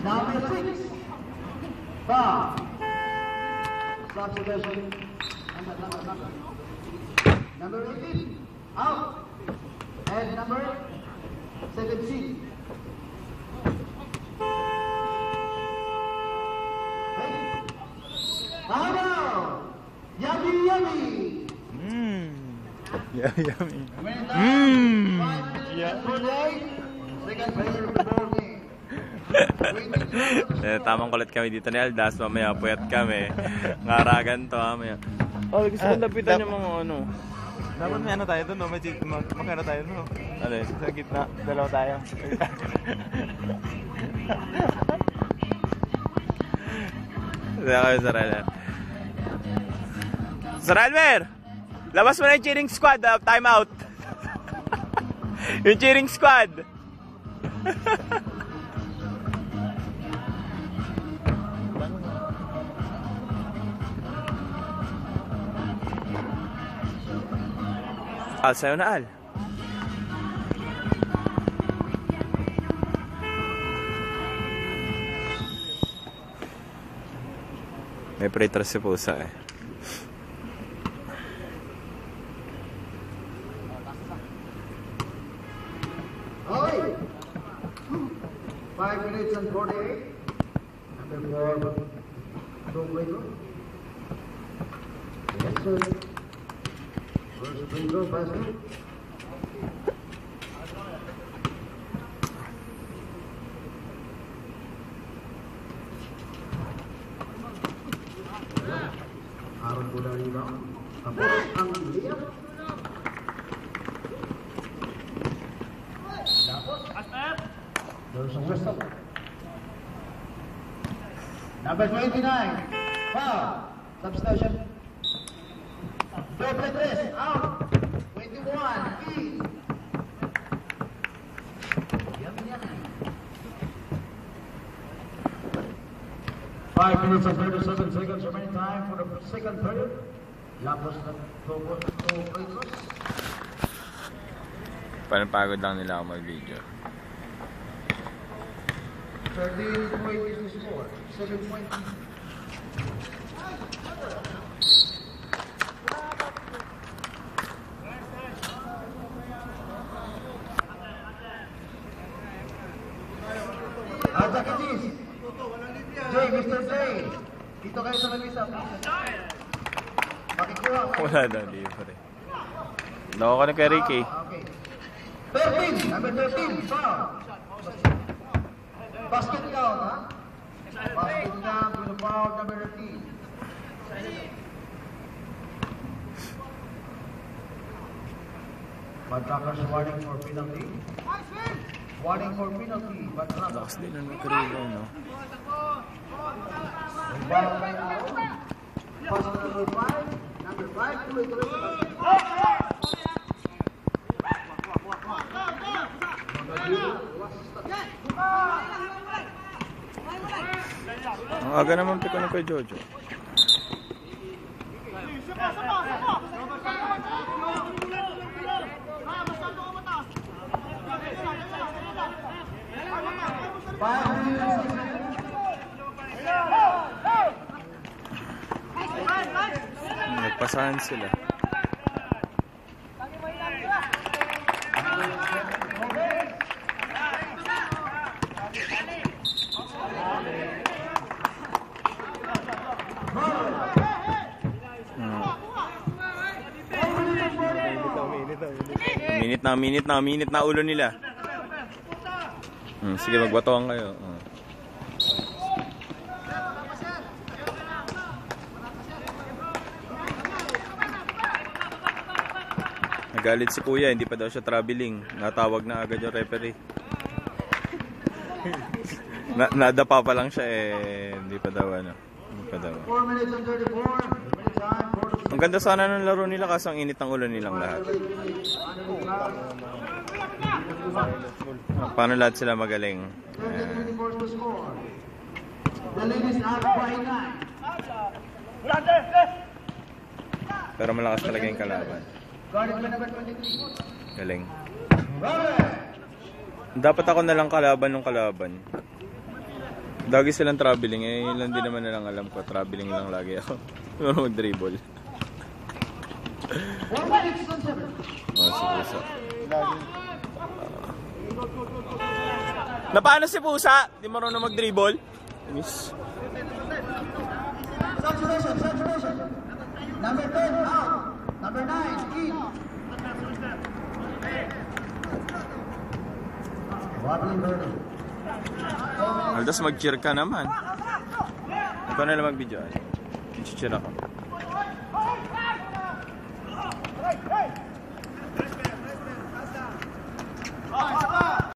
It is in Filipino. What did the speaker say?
Number 6, foul. Substitution. Number 18, out. And number 17. Hello! Yummy, yummy! Yeah, yummy. Second player of the game. Tamang kulit kami dito ni Aldas. Mamaya puyat kami. Ngaragan to mamaya. Oh, gusto kong lapitan yung mga ano. Dapat may ano tayo doon, no? Magkano tayo doon, no? Ano yun? Sa gitna. Dalawa tayo. Sige kayo, Sir Elmer. Sir Elmer! Labas mo na yung cheering squad. Time out. Yung cheering squad. Al, sa'yo na, Al. May pretras si Pusa eh. Okay. 5 minutes and 48. Number 4, don't wait. Yes, sir. First free throw basket. Harap pula rebound. Tapos ang liya. There's a whistle. Number 29. Foul. Substitution. Doble tres. Out. 21. In. Yummy, yummy. 5 minutes and 37 seconds remaining time for the second period. Lapos na two free throws. Panapagod lang nila ako mag-video. 13 point is the score. 7 point. Jackie Cheese. Jay, Mr. Jay. Dito kayo sa lamisa. Pakikuha. Wala na, libre. Loko ko na kay Ricky. Okay. 13. Number 13. Foul. Basket count, ha? Basket count with the foul number 13. Batrakas warning for penalty. Warning for penalty. Batrakas. Lakas din ang nagkarilo, no? Ball by Aro. Pass number 5. Number 5 to it. Ang aga naman piko na kay Jojo. Nagpasahan sila. Minute na ulo nila. Sige, magbatuan kayo. Nagalit si Kuya, hindi pa daw siya traveling. Natawag na agad yung referee. Nadapa pa lang siya eh, hindi pa daw ano. pa daw. 4 minutes and 34. Minute time for the Ang ganda sana ng laro nila kasi ang init ng ulan nilang lahat. Paano lahat sila magaling? 30-34 to score. The lead is out by 9. Pero malakas talaga yung kalaban. Guarded by number 23. Galing. Dapat ako na lang kalaban ng kalaban. Lagi silang traveling eh. Yun lang din naman nilang alam ko. Traveling lang lagi ako. Hindi mo mag-dribble. 4 minutes and 7. Oh, si Pusa. Na paano si Pusa? Di marunong mag-dribble? Miss. Substitution. Number 10 out. Number 9 in. Wobbling Birdie. Aldas, mag-cheer ka naman. Ikaw na lang mag-video. Cheer ako.